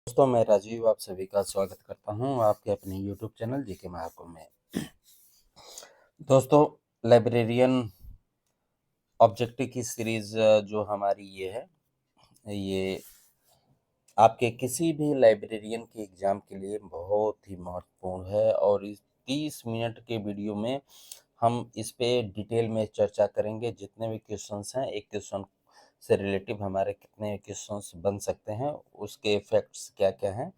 दोस्तों, मैं राजीव आप सभी का स्वागत करता हूं आपके अपने यूट्यूब चैनल जीके महाकुंभ में। दोस्तों, लाइब्रेरियन ऑब्जेक्टिव की सीरीज जो हमारी ये आपके किसी भी लाइब्रेरियन के एग्जाम के लिए बहुत ही महत्वपूर्ण है और इस 30 मिनट के वीडियो में हम इस पे डिटेल में चर्चा करेंगे। जितने भी क्वेश्चंस हैं, एक क्वेश्चन से रिलेटिव हमारे कितने क्वेश्चंस बन सकते हैं, उसके इफेक्ट्स क्या क्या हैं,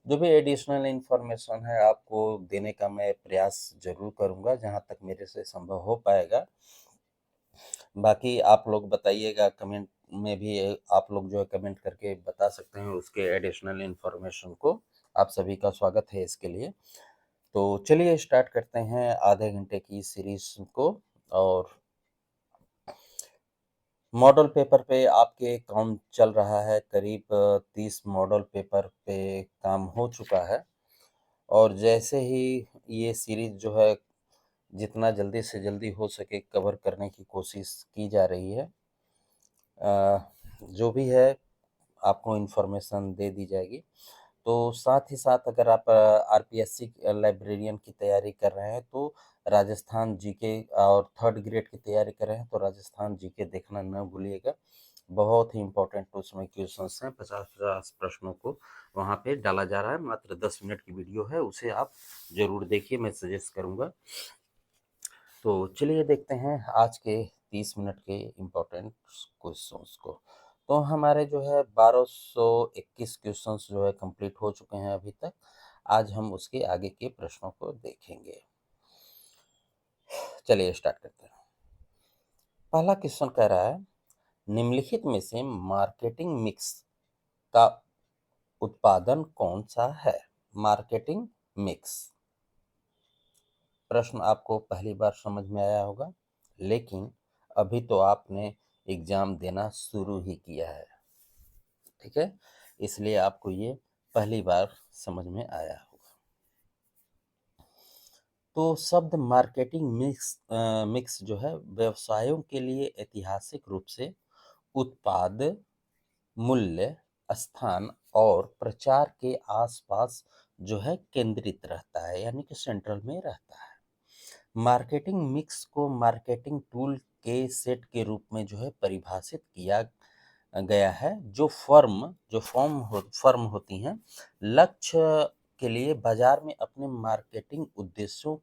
जो भी एडिशनल इंफॉर्मेशन है आपको देने का मैं प्रयास जरूर करूंगा जहां तक मेरे से संभव हो पाएगा। बाकी आप लोग बताइएगा कमेंट में भी, आप लोग जो है कमेंट करके बता सकते हैं उसके एडिशनल इंफॉर्मेशन को। आप सभी का स्वागत है इसके लिए। तो चलिए स्टार्ट करते हैं आधे घंटे की सीरीज को। और मॉडल पेपर पे आपके काम चल रहा है, करीब 30 मॉडल पेपर पे काम हो चुका है। और जैसे ही ये सीरीज जो है जितना जल्दी से जल्दी हो सके कवर करने की कोशिश की जा रही है। जो भी है आपको इन्फॉर्मेशन दे दी जाएगी। तो साथ ही साथ अगर आप आरपीएससी लाइब्रेरियन की तैयारी कर रहे हैं तो राजस्थान जीके, और थर्ड ग्रेड की तैयारी कर रहे हैं तो राजस्थान जीके देखना न भूलिएगा। बहुत ही इम्पोर्टेंट उसमें क्वेश्चंस हैं, 50-50 प्रश्नों को वहाँ पे डाला जा रहा है। मात्र 10 मिनट की वीडियो है, उसे आप जरूर देखिए, मैं सजेस्ट करूँगा। तो चलिए देखते हैं आज के 30 मिनट के इम्पोर्टेंट क्वेश्चंस को। तो हमारे जो है 1221 क्वेश्चंस जो है कंप्लीट हो चुके हैं अभी तक। आज हम उसके आगे के प्रश्नों को देखेंगे। चलिए स्टार्ट करते हैं। पहला क्वेश्चन कह रहा है, निम्नलिखित में से मार्केटिंग मिक्स का उत्पादन कौन सा है? मार्केटिंग मिक्स प्रश्न आपको पहली बार समझ में आया होगा, लेकिन अभी तो आपने एग्जाम देना शुरू ही किया है, ठीक है, इसलिए आपको ये पहली बार समझ में आया होगा। तो शब्द मार्केटिंग मिक्स जो है व्यवसायों के लिए ऐतिहासिक रूप से उत्पाद, मूल्य, स्थान और प्रचार के आसपास जो है केंद्रित रहता है, यानी कि सेंट्रल में रहता है। मार्केटिंग मिक्स को मार्केटिंग टूल के सेट के रूप में जो है परिभाषित किया गया है, जो फर्म होती हैं लक्ष्य के लिए बाजार में अपने मार्केटिंग उद्देश्यों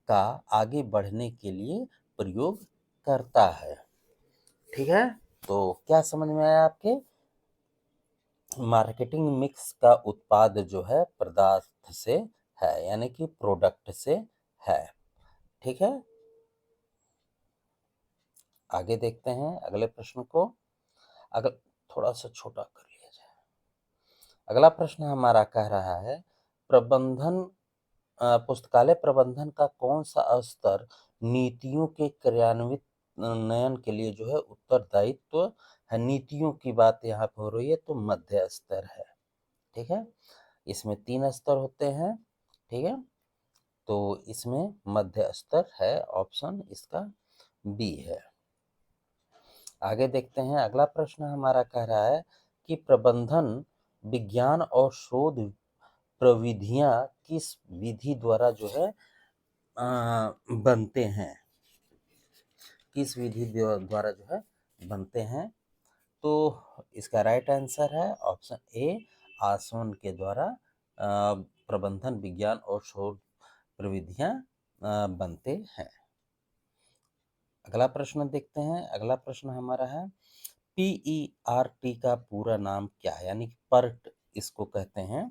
का आगे बढ़ने के लिए प्रयोग करता है। ठीक है, तो क्या समझ में आया आपके? मार्केटिंग मिक्स का उत्पाद जो है पदार्थ से है, यानी कि प्रोडक्ट से है। ठीक है, आगे देखते हैं अगले प्रश्न को। अगर थोड़ा सा छोटा कर लिया जाए। अगला प्रश्न हमारा कह रहा है, प्रबंधन पुस्तकालय प्रबंधन का कौन सा स्तर नीतियों के क्रियान्वित नयन के लिए जो है उत्तरदायित्व है? नीतियों की बात यहाँ पर हो रही है, तो मध्य स्तर है। ठीक है, इसमें 3 स्तर होते हैं। ठीक है, तो इसमें मध्य स्तर है, ऑप्शन इसका बी है। आगे देखते हैं, अगला प्रश्न हमारा कह रहा है कि प्रबंधन विज्ञान और शोध प्रविधियां किस विधि द्वारा जो है बनते हैं? किस विधि द्वारा जो है बनते हैं? तो इसका राइट आंसर है ऑप्शन ए, आसवन के द्वारा प्रबंधन विज्ञान और शोध प्रविधियां बनते हैं। अगला प्रश्न देखते हैं। अगला प्रश्न हमारा है, PERT का पूरा नाम क्या है? यानी कि पर्ट इसको कहते हैं,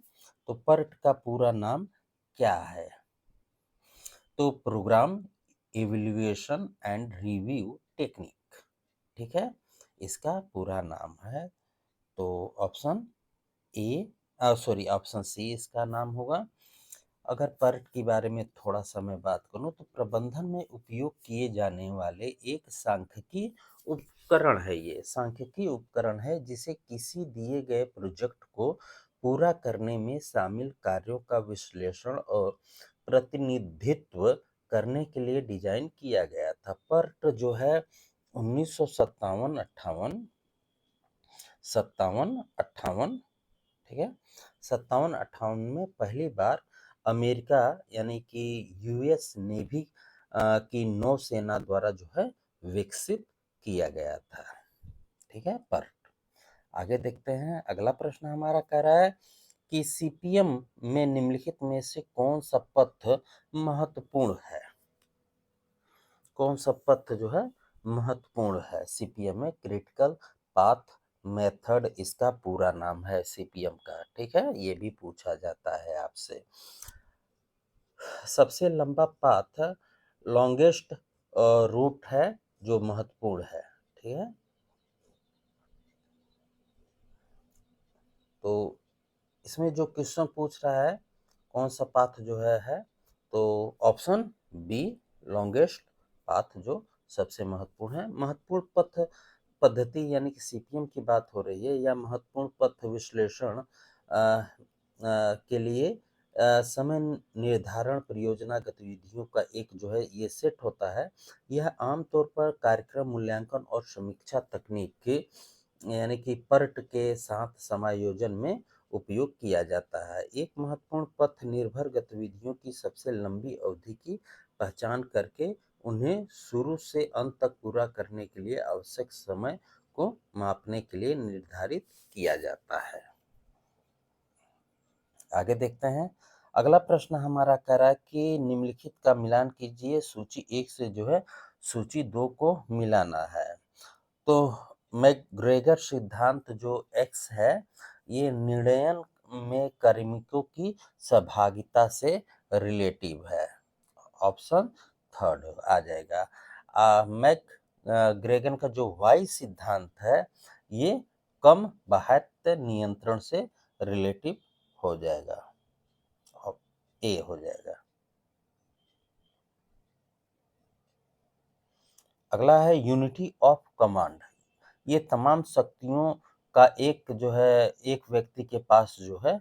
तो पर्ट का पूरा नाम क्या है? तो program evaluation and review technique. ठीक है, इसका पूरा नाम है। तो ऑप्शन ऑप्शन सी इसका नाम होगा। अगर पर्ट के बारे में थोड़ा सा मैं बात करूं, तो प्रबंधन में उपयोग किए जाने वाले एक सांख्यिकी उपकरण है। ये सांख्यिकी उपकरण है जिसे किसी दिए गए प्रोजेक्ट को पूरा करने में शामिल कार्यों का विश्लेषण और प्रतिनिधित्व करने के लिए डिजाइन किया गया था। पर्ट जो है 1957 58 57 58, ठीक है, 57-58 में पहली बार अमेरिका यानी कि यूएस नेवी की नौसेना द्वारा जो है विकसित किया गया था। ठीक है, पर आगे देखते हैं। अगला प्रश्न हमारा कह रहा है कि सीपीएम में निम्नलिखित में से कौन सा पथ महत्वपूर्ण है? कौन सा पथ जो है महत्वपूर्ण है सीपीएम में? क्रिटिकल पाथ मेथड इसका पूरा नाम है सीपीएम का। ठीक है, ये भी पूछा जाता है आपसे। सबसे लंबा पाथ लॉन्गेस्ट रूट है जो महत्वपूर्ण है। ठीक है, तो इसमें जो क्वेश्चन पूछ रहा है कौन सा पाथ जो है तो ऑप्शन बी लॉन्गेस्ट पाथ जो सबसे महत्वपूर्ण है। महत्वपूर्ण पथ पद्धति यानी कि सीपीएम की बात हो रही है या महत्वपूर्ण पथ विश्लेषण के लिए समय निर्धारण परियोजना गतिविधियों का एक जो है ये सेट होता है। यह आमतौर पर कार्यक्रम मूल्यांकन और समीक्षा तकनीक के यानी कि पर्ट के साथ समायोजन में उपयोग किया जाता है। एक महत्वपूर्ण पथ निर्भर गतिविधियों की सबसे लंबी अवधि की पहचान करके उन्हें शुरू से अंत तक पूरा करने के लिए आवश्यक समय को मापने के लिए निर्धारित किया जाता है। आगे देखते हैं। अगला प्रश्न हमारा कह रहा है कि निम्नलिखित का मिलान कीजिए। सूची 1 से जो है सूची 2 को मिलाना है। तो मैकग्रेगर सिद्धांत जो एक्स है ये निर्णयन में कार्मिकों की सहभागिता से रिलेटिव है। ऑप्शन थर्ड आ जाएगा। मैक ग्रेगन का जो वाई सिद्धांत है ये कम बाह्य नियंत्रण से रिलेटिव हो जाएगा। ए हो जाएगा। अगला है यूनिटी ऑफ कमांड। ये तमाम शक्तियों का एक जो है एक व्यक्ति के पास जो है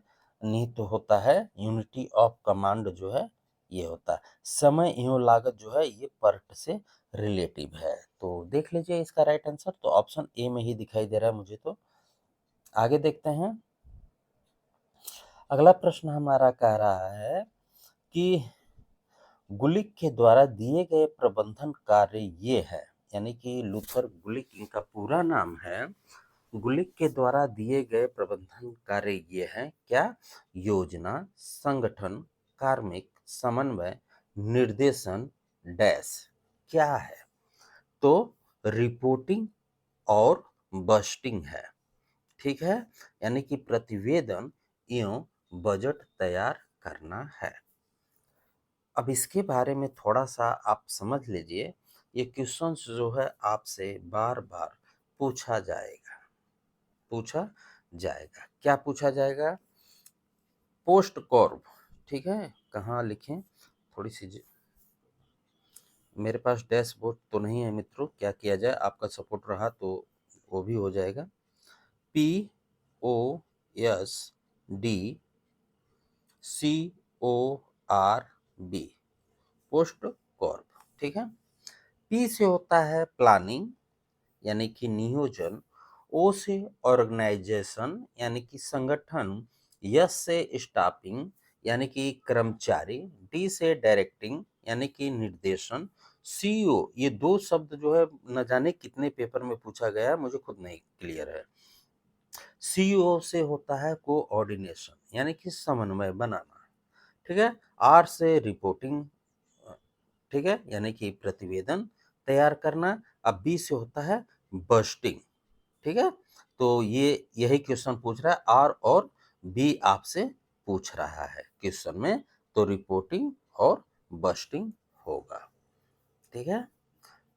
निहित होता है। यूनिटी ऑफ कमांड जो है ये होता है। समय एवं लागत जो है ये पर्ट से रिलेटिव है। तो देख लीजिए इसका राइट आंसर तो ऑप्शन ए में ही दिखाई दे रहा है मुझे। तो आगे देखते हैं। अगला प्रश्न हमारा कह रहा है कि गुलिक के द्वारा दिए गए प्रबंधन कार्य ये है यानी कि लूथर गुलिक इनका पूरा नाम है। गुलिक के द्वारा दिए गए प्रबंधन कार्य ये हैं क्या? योजना, संगठन, कार्मिक, समन्वय, निर्देशन, डैश क्या है? तो रिपोर्टिंग और बस्टिंग है। ठीक है, यानी कि प्रतिवेदन एवं बजट तैयार करना है। अब इसके बारे में थोड़ा सा आप समझ लीजिए। ये क्वेश्चंस जो है आपसे बार बार पूछा जाएगा। पूछा जाएगा क्या पूछा जाएगा? Post Corp. ठीक है, कहाँ लिखें? थोड़ी सी मेरे पास डैशबोर्ड तो नहीं है मित्रों, क्या किया जाए? आपका सपोर्ट रहा तो वो भी हो जाएगा। POSTCORB post Corp. ठीक है, पी से होता है प्लानिंग यानी कि नियोजन, ओ से ऑर्गेनाइजेशन यानी कि संगठन, एस से स्टाफिंग यानी कि कर्मचारी, डी से डायरेक्टिंग यानी कि निर्देशन, सीईओ ये दो शब्द जो है न जाने कितने पेपर में पूछा गया है, मुझे खुद नहीं क्लियर है। सीईओ से होता है कोऑर्डिनेशन यानी कि समन्वय बनाना। ठीक है, आर से रिपोर्टिंग। ठीक है, यानी कि प्रतिवेदन तैयार करना। अब बी से होता है बस्टिंग। ठीक है, तो ये यही क्वेश्चन पूछ रहा है, आर और बी आपसे पूछ रहा है क्वेश्चन में, तो रिपोर्टिंग और बस्टिंग होगा। ठीक है,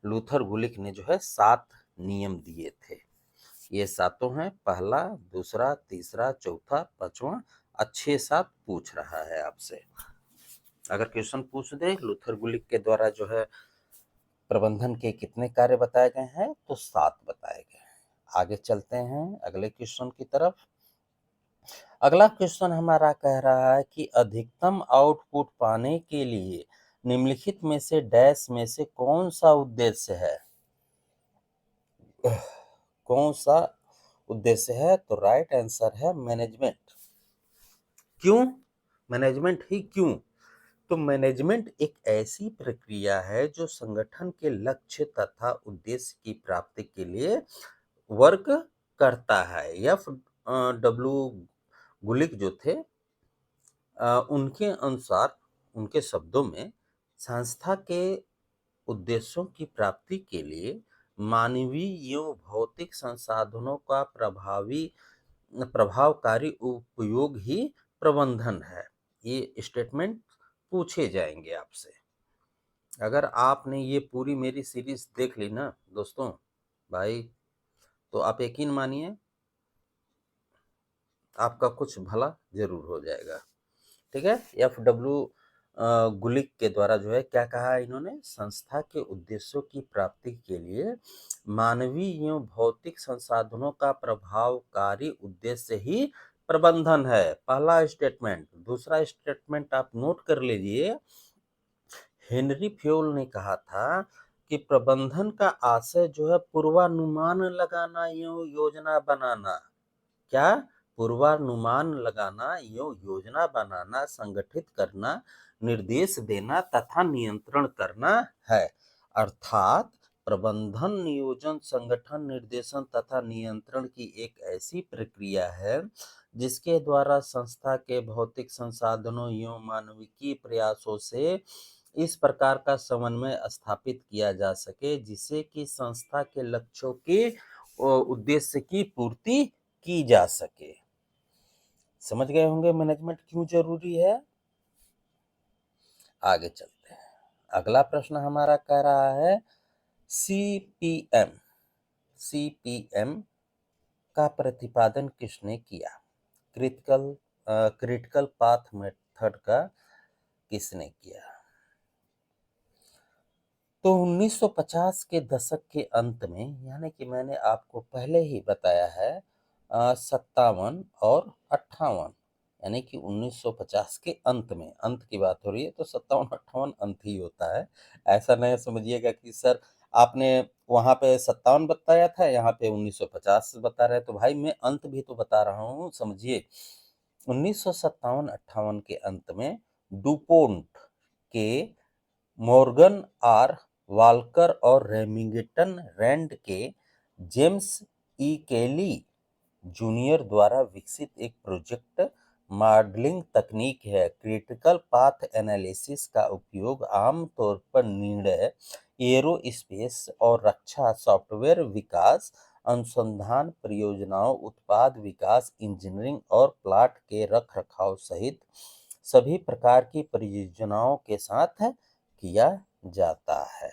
लूथर गुलिक ने जो है 7 नियम दिए थे। ये सातों हैं, पहला, दूसरा, तीसरा, चौथा, पांचवा, 6-7 पूछ रहा है आपसे। अगर क्वेश्चन पूछ दे लूथर गुलिक के द्वारा जो है प्रबंधन के कितने कार्य बताए गए हैं तो 7 बताए गए हैं। आगे चलते हैं अगले क्वेश्चन की तरफ। अगला क्वेश्चन हमारा कह रहा है कि अधिकतम आउटपुट पाने के लिए निम्नलिखित में से डैश में से कौन सा उद्देश्य है? कौन सा उद्देश्य है? तो राइट आंसर है मैनेजमेंट। क्यों? मैनेजमेंट ही क्यों? तो मैनेजमेंट एक ऐसी प्रक्रिया है जो संगठन के लक्ष्य तथा उद्देश्य की प्राप्ति के लिए वर्क करता है। एफ डब्ल्यू गुलिक जो थे, उनके अनुसार, उनके शब्दों में, संस्था के उद्देश्यों की प्राप्ति के लिए मानवीय एवं भौतिक संसाधनों का प्रभावकारी उपयोग ही प्रबंधन है। ये स्टेटमेंट पूछे जाएंगे आपसे। अगर आपने ये पूरी मेरी सीरीज देख ली ना दोस्तों, भाई, तो आप यकीन मानिए आपका कुछ भला जरूर हो जाएगा। ठीक है। एफ डब्ल्यू गुलिक के द्वारा जो है क्या कहा है इन्होंने, संस्था के उद्देश्यों की प्राप्ति के लिए मानवीय एवं भौतिक संसाधनों का प्रभावकारी उद्देश्य ही प्रबंधन है। पहला स्टेटमेंट। दूसरा स्टेटमेंट आप नोट कर लीजिए। हेनरी फ्योल ने कहा था कि प्रबंधन का आशय जो है पूर्वानुमान लगाना एवं योजना बनाना। क्या? पूर्वानुमान लगाना एवं योजना बनाना, संगठित करना, निर्देश देना तथा नियंत्रण करना है। अर्थात प्रबंधन, नियोजन, संगठन, निर्देशन तथा नियंत्रण की एक ऐसी प्रक्रिया है जिसके द्वारा संस्था के भौतिक संसाधनों एवं मानविकी प्रयासों से इस प्रकार का समन्वय स्थापित किया जा सके जिससे कि संस्था के लक्ष्यों के उद्देश्य की पूर्ति की जा सके। समझ गए होंगे मैनेजमेंट क्यों जरूरी है। आगे चलते हैं। अगला प्रश्न हमारा कह रहा है सीपीएम। सीपीएम का प्रतिपादन किसने किया? क्रिटिकल पाथ मेथड का किसने किया? तो 1950 के दशक के अंत में, यानी कि मैंने आपको पहले ही बताया है 57 और 58, यानी कि 1950 के अंत में, अंत की बात हो रही है तो 57-58 अंत ही होता है। ऐसा नहीं समझिएगा कि सर आपने वहां पे 57 बताया था, यहाँ पे 1950 बता रहे, तो भाई मैं अंत भी तो बता रहा हूँ, समझिए। 1957-58 के अंत में डुपोन्ट के, मॉर्गन आर वाल्कर और रेमिंगटन रैंड के, जेम्स ई केली जूनियर द्वारा विकसित एक प्रोजेक्ट मॉडलिंग तकनीक है। क्रिटिकल पाथ एनालिसिस का उपयोग आमतौर पर निर्णय, एरोस्पेस और रक्षा सॉफ्टवेयर विकास, अनुसंधान परियोजनाओं, उत्पाद विकास, इंजीनियरिंग और प्लांट के रखरखाव सहित सभी प्रकार की परियोजनाओं के साथ किया जाता है।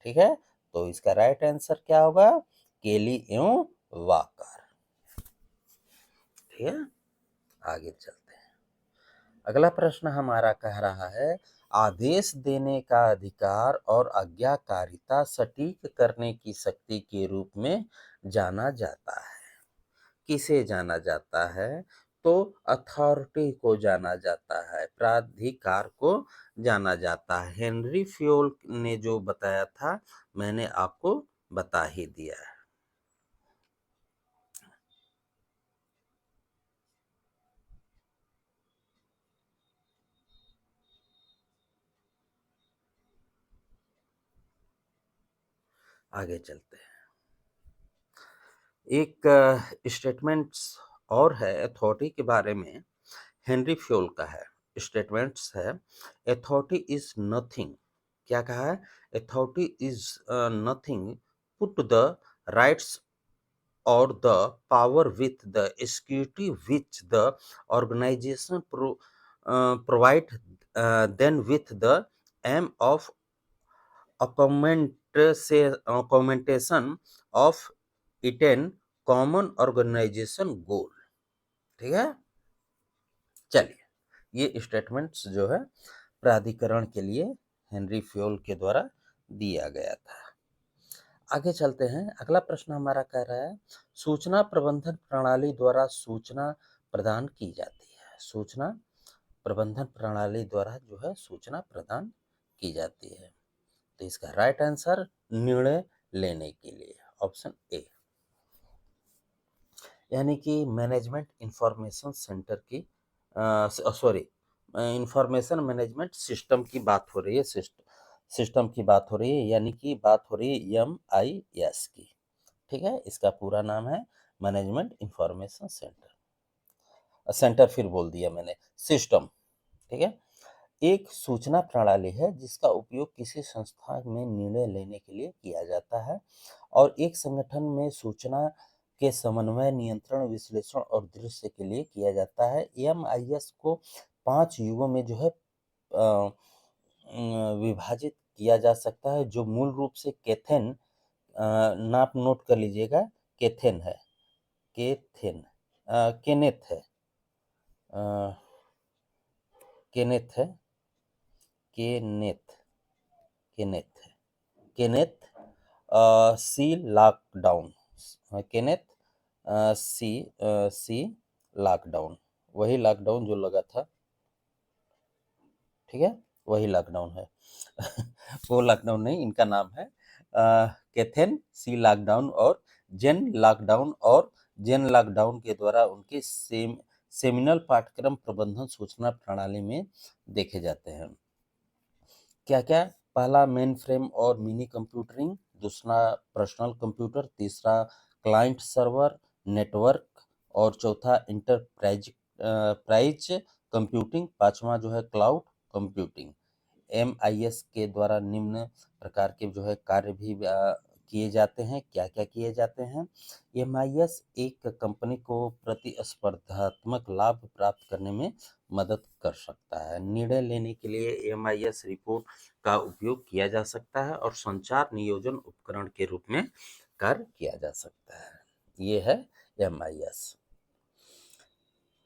ठीक है। तो इसका राइट आंसर क्या होगा? केली एवं वाकर। ठीक है। आगे चलते हैं। अगला प्रश्न हमारा कह रहा है आदेश देने का अधिकार और आज्ञाकारिता सटीक करने की शक्ति के रूप में जाना जाता है। किसे जाना जाता है? तो अथॉरिटी को जाना जाता है, प्राधिकार को जाना जाता है। हेनरी फ्योल ने जो बताया था मैंने आपको बता ही दिया है। आगे चलते हैं। एक स्टेटमेंट्स और है अथॉरिटी के बारे में, हेनरी फ्योल का है। स्टेटमेंट्स है अथॉरिटी इज नथिंग। क्या कहा है? Authority is nothing put the rights or the power with the security which the organization provide then with the aim of augmentation of attain common organization goal। ठीक है। चलिए, ये statements जो है प्राधिकरण के लिए हेनरी फ्योल के द्वारा दिया गया था। आगे चलते हैं। अगला प्रश्न हमारा कह रहा है सूचना प्रबंधन प्रणाली द्वारा सूचना प्रदान की जाती है। सूचना प्रबंधन प्रणाली द्वारा जो है सूचना प्रदान की जाती है। तो इसका राइट आंसर निर्णय लेने के लिए ऑप्शन ए, यानी कि मैनेजमेंट इंफॉर्मेशन सेंटर की सॉरी, इंफॉर्मेशन मैनेजमेंट सिस्टम की बात हो रही है, सिस्टम की बात हो रही है, यानी कि बात हो रही है MIS की। ठीक है, इसका पूरा नाम है मैनेजमेंट इंफॉर्मेशन सेंटर। सेंटर फिर बोल दिया मैंने, सिस्टम। ठीक है, एक सूचना प्रणाली है जिसका उपयोग किसी संस्था में निर्णय लेने के लिए किया जाता है और एक संगठन में सूचना के समन्वय, नियंत्रण, विश्लेषण और दृश्य के लिए किया जाता है। MIS को 5 युगों में जो है विभाजित किया जा सकता है, जो मूल रूप से केथेन, नाप नोट कर लीजिएगा, केथेन है, केथेन, केनेथ है, अ, केनेथ है, केनेथ, केनेथ है, केनेथ सी लॉकडाउन, केनेथ सी लॉकडाउन, वही लॉकडाउन जो लगा था। ठीक है, वही लॉकडाउन है। वो लॉकडाउन नहीं, इनका नाम है केथेन सी लॉकडाउन और जेन लॉकडाउन के द्वारा उनके सेमिनल पाठ्यक्रम प्रबंधन सूचना प्रणाली में देखे जाते हैं। क्या क्या? पहला मेन फ्रेम और मिनी कंप्यूटरिंग, दूसरा पर्सनल कंप्यूटर, तीसरा क्लाइंट सर्वर नेटवर्क और चौथा इंटरप्राइज प्राइज कंप्यूटिंग, पांचवा जो है क्लाउड कंप्यूटिंग। MIS के द्वारा निम्न प्रकार के जो है कार्य भी किए जाते हैं। क्या क्या किए जाते हैं? MIS एक कंपनी को प्रतिस्पर्धात्मक लाभ प्राप्त करने में मदद कर सकता है। निर्णय लेने के लिए MIS रिपोर्ट का उपयोग किया जा सकता है और संचार नियोजन उपकरण के रूप में कार्य किया जा सकता है। ये है MIS।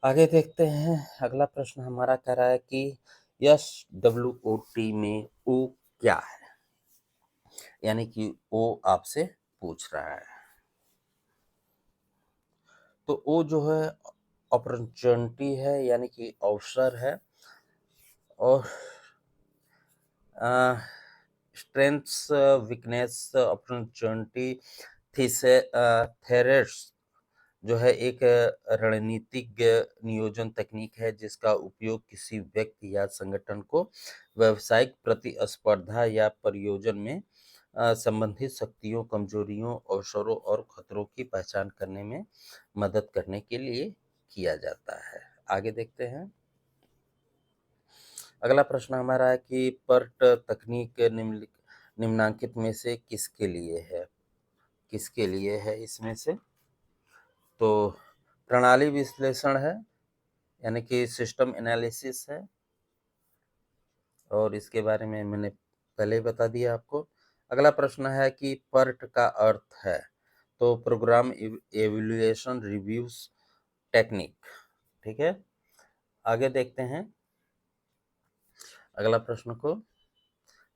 आगे देखते हैं, अगला प्रश्न हमारा कह रहा है कि SWOT में O क्या है, यानी कि O आपसे पूछ रहा है। तो O जो है अपॉर्चुनिटी है, यानी कि अवसर है, और स्ट्रेंथ्स, वीकनेस, अपॉर्चुनिटी, थ्रेट्स जो है एक रणनीतिक नियोजन तकनीक है जिसका उपयोग किसी व्यक्ति या संगठन को व्यावसायिक प्रतिस्पर्धा या परियोजन में संबंधित शक्तियों, कमजोरियों, अवसरों और खतरों की पहचान करने में मदद करने के लिए किया जाता है। आगे देखते हैं, अगला प्रश्न हमारा है कि पर्ट तकनीक निम्नांकित में से किसके लिए है, किसके लिए है इसमें से? तो प्रणाली विश्लेषण है, यानी कि सिस्टम एनालिसिस है, और इसके बारे में मैंने पहले ही बता दिया आपको। अगला प्रश्न है कि पर्ट का अर्थ है, तो प्रोग्राम एवल्यूएशन रिव्यूज टेक्निक। ठीक है, आगे देखते हैं अगला प्रश्न को।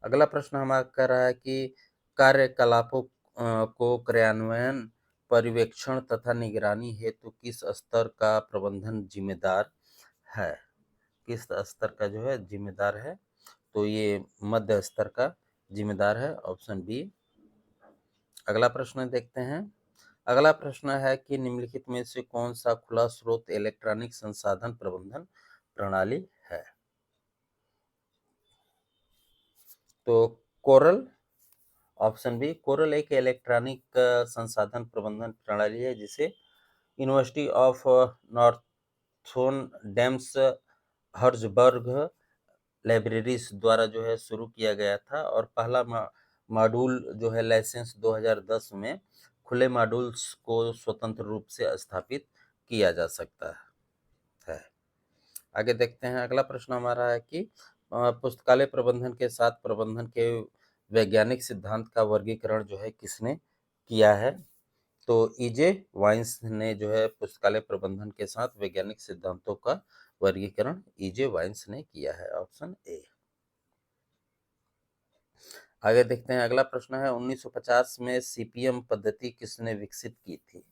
अगला प्रश्न हमारा कह रहा है कि कार्यकलापों को क्रियान्वयन, पर्यवेक्षण तथा निगरानी हेतु किस स्तर का प्रबंधन जिम्मेदार है? किस स्तर का जो है जिम्मेदार है? तो ये मध्य स्तर का जिम्मेदार है, ऑप्शन बी। अगला प्रश्न देखते हैं, अगला प्रश्न है कि निम्नलिखित में से कौन सा खुला स्रोत इलेक्ट्रॉनिक संसाधन प्रबंधन प्रणाली है? तो कोरल, ऑप्शन बी, कोरल एक इलेक्ट्रॉनिक संसाधन प्रबंधन प्रणाली है जिसे university of northern DIMMs Herzberg libraries द्वारा जो है शुरू किया गया था, और पहला मॉड्यूल जो है लाइसेंस 2010 में खुले मॉड्यूल्स को स्वतंत्र रूप से स्थापित किया जा सकता है। आगे देखते हैं, अगला प्रश्न हमारा है कि पुस्तकालय प्रबंधन के साथ प्रबंधन के वैज्ञानिक सिद्धांत का वर्गीकरण जो है किसने किया है? तो EJ वाइंस ने जो है पुस्तकालय प्रबंधन के साथ वैज्ञानिक सिद्धांतों का वर्गीकरण EJ वाइंस ने किया है, ऑप्शन ए। आगे देखते हैं, अगला प्रश्न है 1950 में CPM पद्धति किसने विकसित की थी?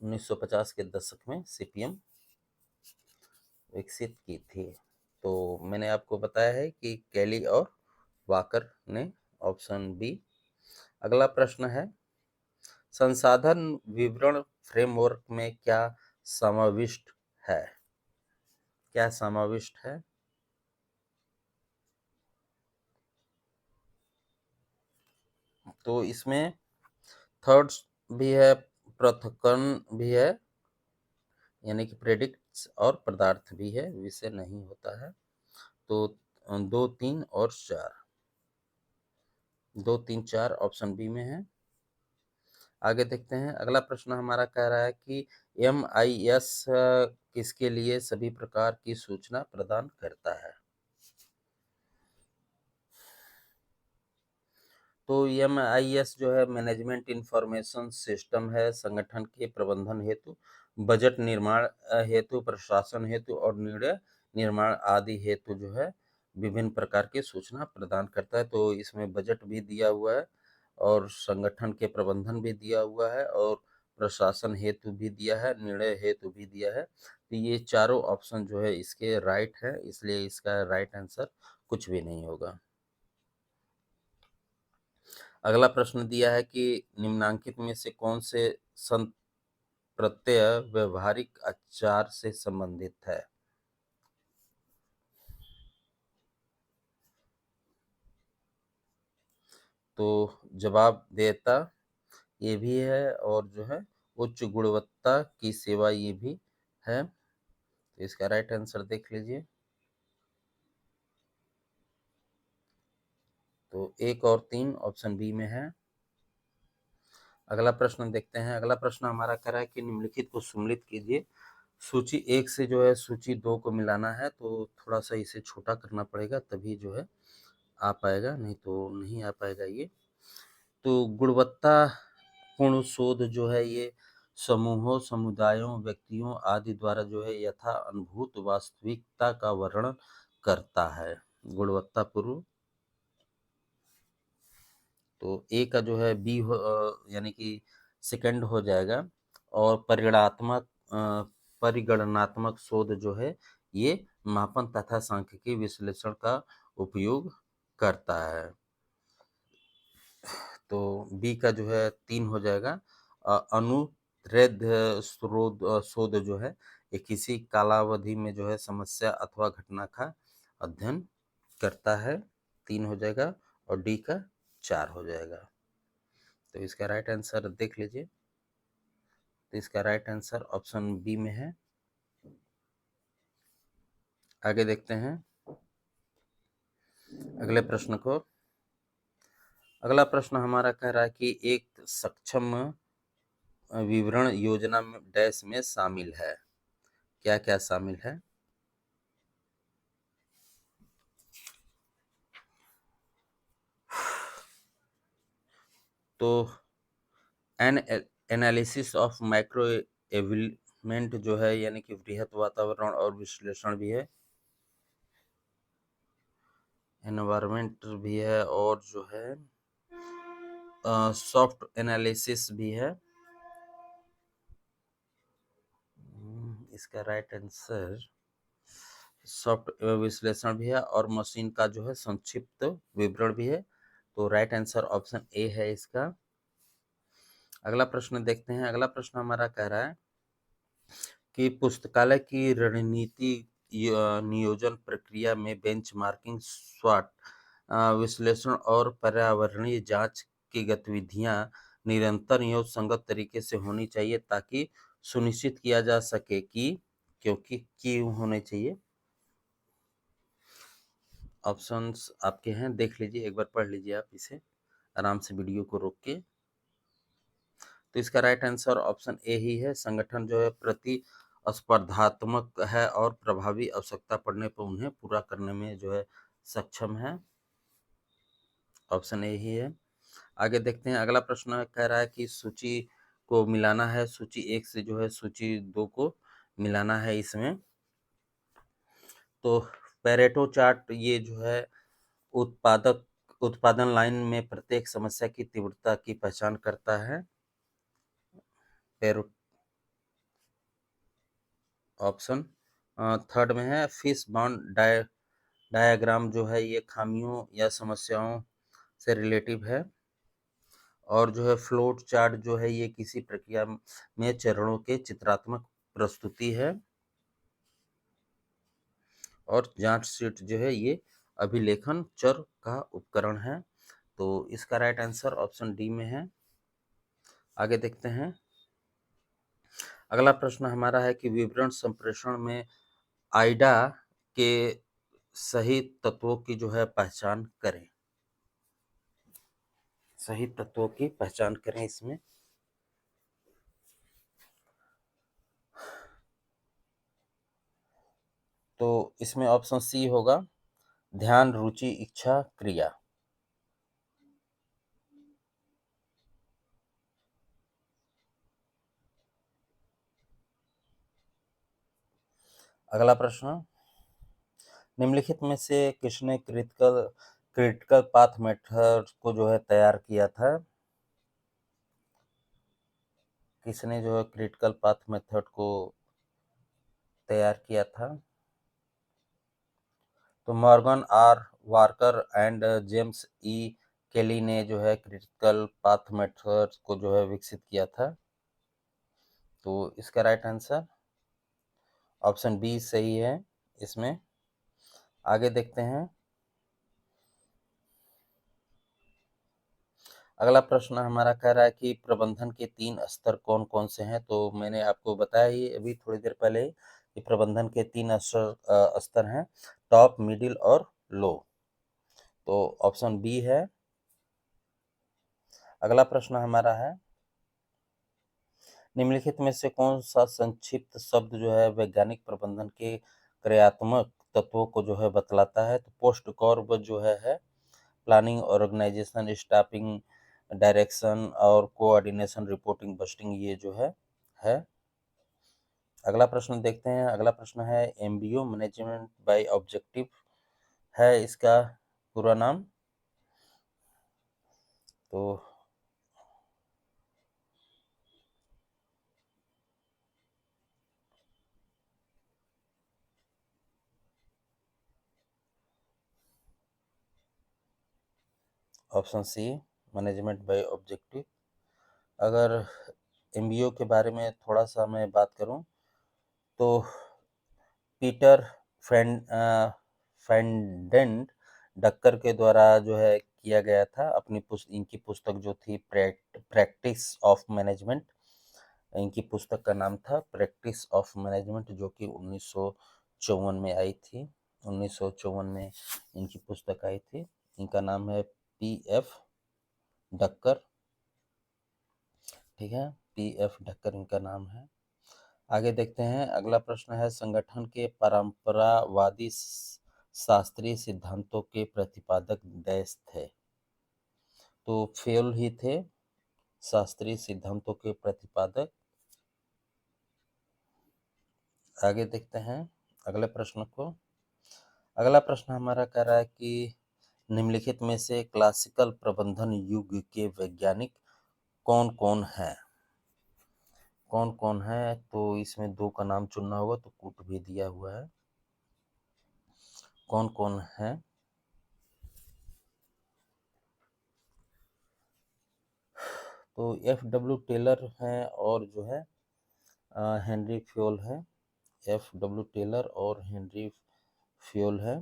1950 के दशक में CPM विकसित की थी, तो मैंने आपको बताया है कि कैली और वाकर ने, ऑप्शन बी। अगला प्रश्न है, संसाधन विवरण फ्रेमवर्क में क्या समाविष्ट है? क्या समाविष्ट है? तो इसमें थर्ड्स भी है, पृथक्करण भी है, यानी कि प्रेडिक्ट्स, और पदार्थ भी है, विषय नहीं होता है। तो 2, 3 और 4, 2, 3, 4 ऑप्शन बी में है। आगे देखते हैं, अगला प्रश्न हमारा कह रहा है कि MIS किसके लिए सभी प्रकार की सूचना प्रदान करता है? तो MIS जो है मैनेजमेंट इंफॉर्मेशन सिस्टम है, संगठन के प्रबंधन हेतु, बजट निर्माण हेतु, प्रशासन हेतु और निर्णय निर्माण आदि हेतु जो है विभिन्न प्रकार की सूचना प्रदान करता है। तो इसमें बजट भी दिया हुआ है और संगठन के प्रबंधन भी दिया हुआ है और प्रशासन हेतु भी दिया है, निर्णय हेतु भी दिया है। तो ये चारों ऑप्शन जो है इसके राइट है, इसलिए इसका राइट आंसर कुछ भी नहीं होगा। अगला प्रश्न दिया है कि निम्नांकित में से कौन से संत प्रत्यय व्यवहारिक आचार से संबंधित है? तो जवाब देता ये भी है, और जो है उच्च गुणवत्ता की सेवा ये भी है। तो इसका राइट आंसर देख लीजिए। तो 1 और 3 ऑप्शन बी में है। अगला प्रश्न देखते हैं। अगला प्रश्न हमारा कह रहा है कि निम्नलिखित को सम्मिलित कीजिए। सूची 1 से जो है सूची 2 को मिलाना है, तो थोड़ा सा इसे छोटा करना पड़ेगा, तभी जो है आ पाएगा, नहीं तो नहीं आ पाएगा ये। तो गुणवत्तापूर्ण शोध जो है ये समूहों, समुदायों, व्यक्तियों आदि द्वारा जो है यथा अनुभूत वास्तविकता का वर्णन करता है। गुणवत्तापूर्ण, तो ए का जो है बी यानी कि सेकंड हो जाएगा। और परिगणनात्मक शोध जो है ये मापन तथा सांख्यिकीय विश्लेषण का उपयोग करता है। तो बी का जो है 3 हो जाएगा। अनुदैर्ध्य शोध जो है ये किसी कालावधि में जो है समस्या अथवा घटना का अध्ययन करता है, 3 हो जाएगा। और डी का 4 हो जाएगा। तो इसका राइट आंसर देख लीजिए। तो इसका राइट आंसर ऑप्शन बी में है। आगे देखते हैं अगले प्रश्न को। अगला प्रश्न हमारा कह रहा है कि एक सक्षम विवरण योजना में डैश में शामिल है। क्या क्या शामिल है? तो एन एनालिसिस ऑफ माइक्रो एविलमेंट जो है, यानी कि वृहत वातावरण और विश्लेषण भी है, एनवायरमेंट भी है, और जो है सॉफ्ट एनालिसिस भी है। इसका राइट आंसर सॉफ्ट विश्लेषण भी है, और मशीन का जो है संक्षिप्त विवरण भी है। तो राइट आंसर ऑप्शन ए है इसका। अगला प्रश्न देखते हैं। अगला प्रश्न हमारा कह रहा है कि पुस्तकालय की रणनीति नियोजन प्रक्रिया में बेंचमार्किंग, स्वॉट विश्लेषण और पर्यावरणीय जांच की गतिविधियां निरंतर एवं संगत तरीके से होनी चाहिए, ताकि सुनिश्चित किया जा सके कि क्यों होने चाहिए। ऑप्शंस आपके हैं, देख लीजिए, एक बार पढ़ लीजिए आप इसे आराम से वीडियो को रोक के। तो इसका राइट आंसर ऑप्शन ए ही है। संगठन जो है प्रतिस्पर्धात्मक है और प्रभावी आवश्यकता पड़ने पर उन्हें पूरा करने में जो है सक्षम है। ऑप्शन ए ही है। आगे देखते हैं। अगला प्रश्न कह रहा है कि सूची को मिलाना है, सूची 1 से जो है सूची 2 को मिलाना है इसमें। तो पेरेटो चार्ट ये जो है उत्पादन लाइन में प्रत्येक समस्या की तीव्रता की पहचान करता है। ऑप्शन थर्ड में है। फिश बॉन्ड डायग्राम जो है ये खामियों या समस्याओं से रिलेटिव है। और जो है फ्लोट चार्ट जो है ये किसी प्रक्रिया में चरणों के चित्रात्मक प्रस्तुति है और जांच शीट जो है ये अभिलेखन चर का उपकरण है। तो इसका राइट आंसर ऑप्शन डी में है। आगे देखते हैं। अगला प्रश्न हमारा है कि विवरण संप्रेषण में आइडा के सही तत्वों की जो है पहचान करें। सही तत्वों की पहचान करें इसमें। तो इसमें ऑप्शन सी होगा, ध्यान, रुचि, इच्छा, क्रिया। अगला प्रश्न, निम्नलिखित में से किसने क्रिटिकल क्रिटिकल पाथ मेथड को जो है तैयार किया था? किसने जो है क्रिटिकल पाथ मेथड को तैयार किया था? तो Morgan R Walker and James E Kelley ने जो है क्रिटिकल पाथ मेथड को जो है विकसित किया था। तो इसका राइट आंसर ऑप्शन बी सही है इसमें। आगे देखते हैं। अगला प्रश्न हमारा कह रहा है कि प्रबंधन के 3 स्तर कौन-कौन से हैं? तो मैंने आपको बताया ही अभी थोड़ी देर पहले ही कि प्रबंधन के 3 स्तर हैं, टॉप, मिडिल और लो। तो ऑप्शन बी है। अगला प्रश्न हमारा है, निम्नलिखित में से कौन सा संक्षिप्त शब्द जो है वैज्ञानिक प्रबंधन के कार्यात्मक तत्वों को जो है बतलाता है? तो पोस्ट कॉर्ब जो है प्लानिंग, ऑर्गेनाइजेशन, स्टाफिंग, डायरेक्शन और कोऑर्डिनेशन, रिपोर्टिंग, बस्टिंग, ये जो है। अगला प्रश्न देखते हैं। अगला प्रश्न है, एमबीओ मैनेजमेंट बाय ऑब्जेक्टिव है इसका पूरा नाम। तो option C, management by objective. अगर एमबीओ के बारे में थोड़ा सा मैं बात करूं तो पीटर फैंडेंट डक्कर के द्वारा जो है किया गया था। इनकी पुस्तक जो थी प्रैक्टिस ऑफ मैनेजमेंट, इनकी पुस्तक का नाम था प्रैक्टिस ऑफ मैनेजमेंट, जो कि 1954 में आई थी। 1954 में इनकी पुस्तक आई थी। इनका नाम है पी एफ डक्कर। ठीक है, पी एफ डक्कर इनका नाम है। आगे देखते हैं। अगला प्रश्न है, संगठन के परंपरावादी शास्त्रीय सिद्धांतों के प्रतिपादक डैश थे? तो फेल ही थे शास्त्रीय सिद्धांतों के प्रतिपादक। आगे देखते हैं अगले प्रश्न को। अगला प्रश्न हमारा कह रहा है कि निम्नलिखित में से क्लासिकल प्रबंधन युग के वैज्ञानिक कौन कौन हैं? कौन कौन है? तो इसमें 2 का नाम चुनना होगा, तो कूट भी दिया हुआ है। कौन कौन है? तो एफ डब्ल्यू टेलर हैं और जो है हेनरी फ्योल है। एफ डब्ल्यू टेलर और हेनरी फ्योल है।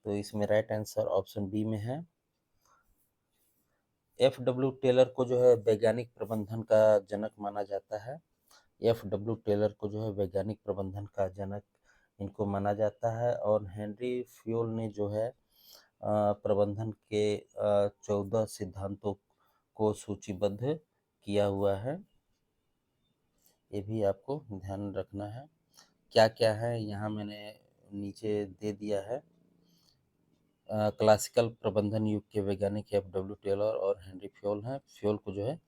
तो इसमें राइट आंसर ऑप्शन बी में है। एफ डब्ल्यू टेलर को जो है वैज्ञानिक प्रबंधन का जनक माना जाता है। एफ डब्ल्यू टेलर को जो है वैज्ञानिक प्रबंधन का जनक इनको माना जाता है। और हेनरी फ्योल ने जो है प्रबंधन के 14 सिद्धांतों को सूचीबद्ध किया हुआ है। ये भी आपको ध्यान रखना है। क्या क्या है यहाँ मैंने नीचे दे दिया है। क्लासिकल प्रबंधन युग के वैज्ञानिक एफ डब्ल्यू टेलर और हेनरी फ्योल हैं। फ्योल को जो है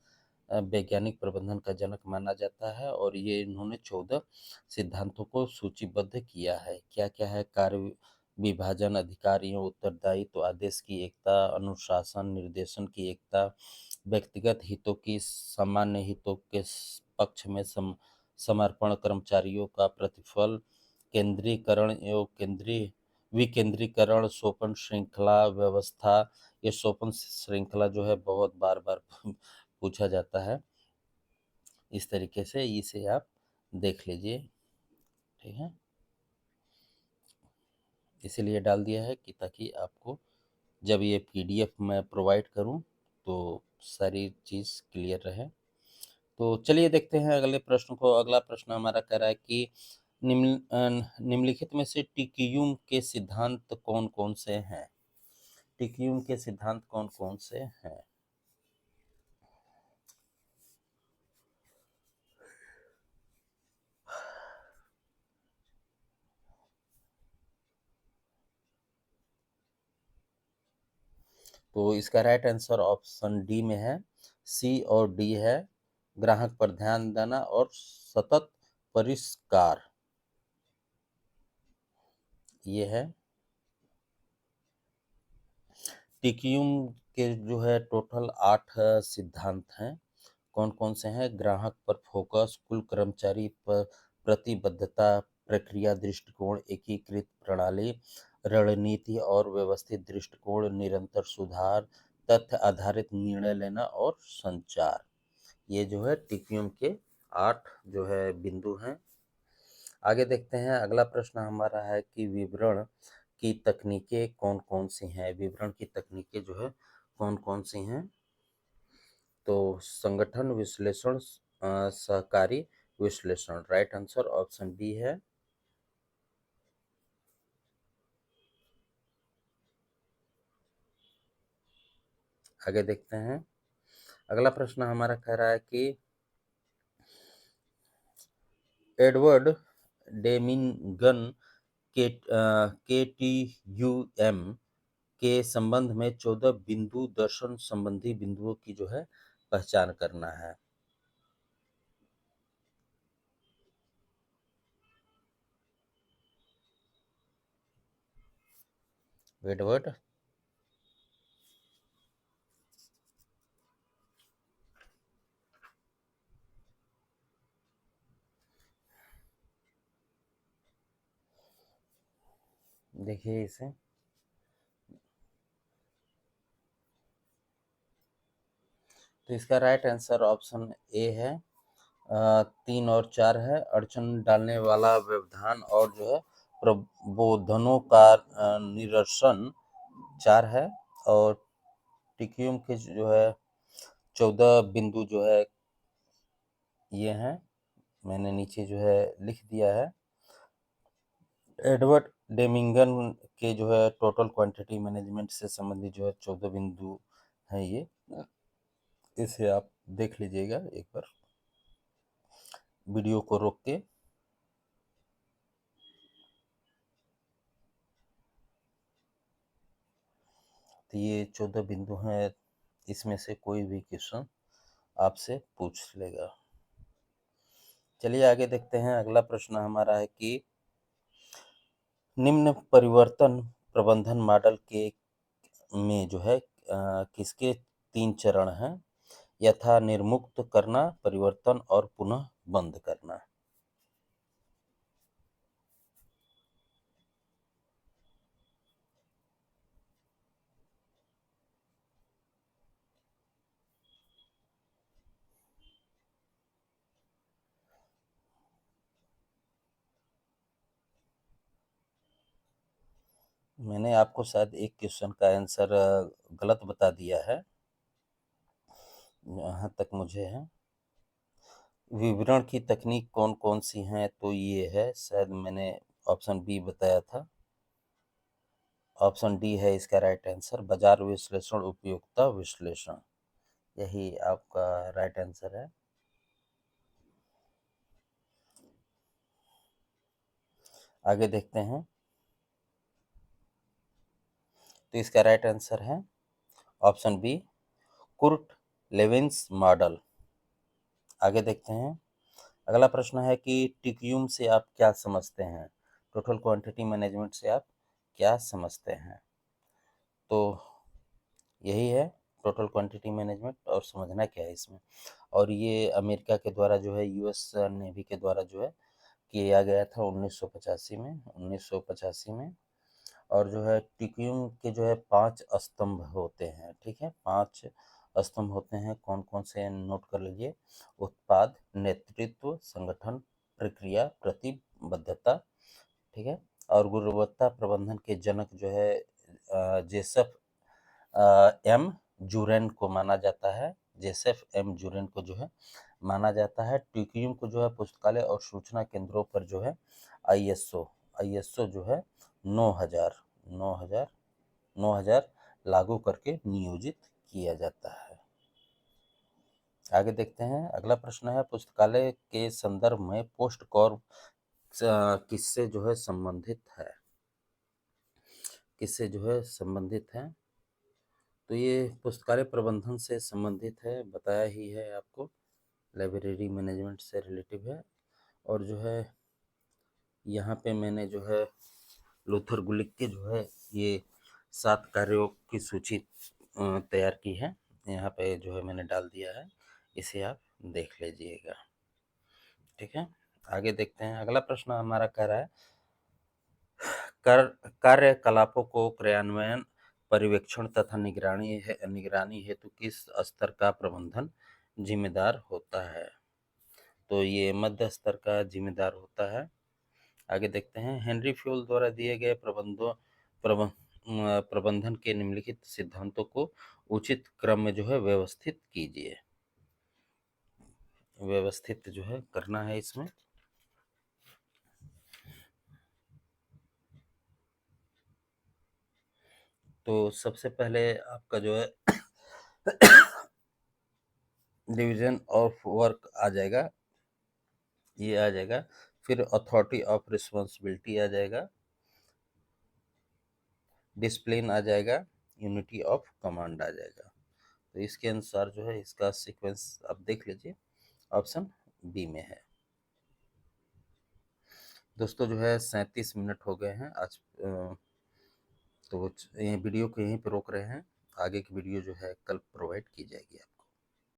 वैज्ञानिक प्रबंधन का जनक माना जाता है और ये इन्होंने 14 सिद्धांतों को सूचीबद्ध किया है। क्या क्या है? कार्य विभाजन, अधिकारियों, उत्तरदायित्व, आदेश की एकता, अनुशासन, निर्देशन की एकता, व्यक्तिगत हितों की सामान्य हितों के पक्ष में समर्पण, कर्मचारियों का प्रतिफल, केंद्रीकरण एवं केंद्रीय विकेंद्रीकरण, सोपन श्रृंखला व्यवस्था। ये सोपन श्रृंखला जो है बहुत बार बार पूछा जाता है। इस तरीके से इसे आप देख लीजिए, ठीक है। इसीलिए डाल दिया है कि ताकि आपको जब ये पीडीएफ मैं प्रोवाइड करूं तो सारी चीज़ क्लियर रहे। तो चलिए देखते हैं अगले प्रश्न को। अगला प्रश्न हमारा कह रहा है कि निम्नलिखित में से टिकियुम के सिद्धांत कौन-कौन से हैं? टिकियुम के सिद्धांत कौन-कौन से हैं? तो इसका राइट आंसर ऑप्शन डी में है। सी और डी है, ग्राहक पर ध्यान देना और सतत परिष्कार, ये है। टिकियुम के जो है टोटल 8 सिद्धांत हैं। कौन-कौन से हैं? ग्राहक पर फोकस, कुल कर्मचारी पर प्रतिबद्धता, प्रक्रिया दृष्टिकोण, एकीकृत प्रणाली, रणनीति और व्यवस्थित दृष्टिकोण, निरंतर सुधार, तथ्य आधारित निर्णय लेना और संचार। ये जो है टिकियुम के 8 जो है बिंदु हैं। आगे देखते हैं अगला प्रश्न हमारा है कि विवरण की तकनीकें कौन-कौन सी हैं? विवरण की तकनीकें जो है कौन-कौन सी हैं? तो संगठन विश्लेषण, सहकारी विश्लेषण, राइट आंसर ऑप्शन बी है। आगे देखते हैं। अगला प्रश्न हमारा कह रहा है कि एडवर्ड डेमिंगन केटीयूएम के संबंध में 14 बिंदु दर्शन संबंधी बिंदुओं की जो है पहचान करना है। एडवर्ड, देखिए इसे। तो इसका राइट आंसर ऑप्शन ए है। 3 और 4 है। अड़चन डालने वाला व्यवधान और जो है प्रबोधनों का निरसन 4 है। और टिकियुम के जो है 14 बिंदु जो है ये हैं, मैंने नीचे जो है लिख दिया है। एडवर्ड डेमिंगन के जो है टोटल क्वांटिटी मैनेजमेंट से संबंधित जो है 14 बिंदु हैं ये। इसे आप देख लीजिएगा एक बार वीडियो को रोक के। तो ये 14 बिंदु हैं, इसमें से कोई भी क्वेश्चन आपसे पूछ लेगा। चलिए आगे देखते हैं। अगला प्रश्न हमारा है कि निम्न परिवर्तन प्रबंधन मॉडल के में जो है किसके 3 चरण हैं? यथा निर्मुक्त करना, परिवर्तन और पुनः बंद करना। मैंने आपको शायद एक क्वेश्चन का आंसर गलत बता दिया है, जहाँ तक मुझे है। विवरण की तकनीक कौन-कौन सी हैं? तो ये है, शायद मैंने ऑप्शन बी बताया था। ऑप्शन डी है इसका राइट आंसर, बाजार विश्लेषण, उपयोगिता विश्लेषण। यही आपका राइट आंसर है। आगे देखते हैं। तो इसका राइट आंसर है ऑप्शन बी, कुर्ट लेविन्स मॉडल। आगे देखते हैं। अगला प्रश्न है कि टिकियुम से आप क्या समझते हैं? टोटल क्वांटिटी मैनेजमेंट से आप क्या समझते हैं? तो यही है टोटल क्वांटिटी मैनेजमेंट, और समझना क्या है इसमें। और ये अमेरिका के द्वारा जो है, यूएस नेवी के द्वारा जो है किया गया था 1985 में, 1985 में। और जो है टिकियुम के जो है 5 स्तंभ होते हैं, ठीक है? 5 स्तंभ होते हैं कौन-कौन से नोट कर लीजिए। उत्पाद, नेतृत्व, संगठन, प्रक्रिया, प्रतिबद्धता, ठीक है? और गुणवत्ता प्रबंधन के जनक जो है जेसफ एम जुरेन को माना जाता है। जेसफ एम जुरेन को जो है माना जाता है। ट्यूक्यूम को जो है पुस्तकालय और सूचना केंद्रों पर जो है आईएसओ आईएसओ जो है 9000 9000 9000 लागू करके नियोजित किया जाता है। आगे देखते हैं। अगला प्रश्न है पुस्तकालय के संदर्भ में पोस्ट कॉर्प किससे जो है संबंधित है? किससे जो है संबंधित है? तो ये पुस्तकालय प्रबंधन से संबंधित है, बताया ही है आपको। लाइब्रेरी मैनेजमेंट से रिलेटिव है। और जो है यहाँ पे मैंने जो है लूथर गुलिक के जो है ये 7 कार्यों की सूची तैयार की है। यहाँ पे जो है मैंने डाल दिया है, इसे आप देख लीजिएगा। ठीक है, आगे देखते हैं। अगला प्रश्न हमारा कह रहा है कर कार्यकलापों को क्रियान्वयन, पर्यवेक्षण तथा निगरानी हेतु किस स्तर का प्रबंधन जिम्मेदार होता है? तो ये मध्य स्तर का जिम्मेदार होता है। आगे देखते हैं। हेनरी फ्यूल द्वारा दिए गए प्रबंधन के निम्नलिखित सिद्धांतों को उचित क्रम में जो है व्यवस्थित कीजिए। व्यवस्थित जो है करना है इसमें। तो सबसे पहले आपका जो है डिवीजन ऑफ वर्क आ जाएगा, ये आ जाएगा। फिर अथॉरिटी ऑफ रिस्पॉन्सिबिलिटी आ जाएगा, डिसिप्लिन आ जाएगा, यूनिटी ऑफ कमांड आ जाएगा। तो इसके अनुसार जो है इसका सीक्वेंस आप देख लीजिए, ऑप्शन बी में है। दोस्तों जो है 37 मिनट हो गए हैं आज, तो ये वीडियो को यहीं पर रोक रहे हैं। आगे की वीडियो जो है कल प्रोवाइड की जाएगी।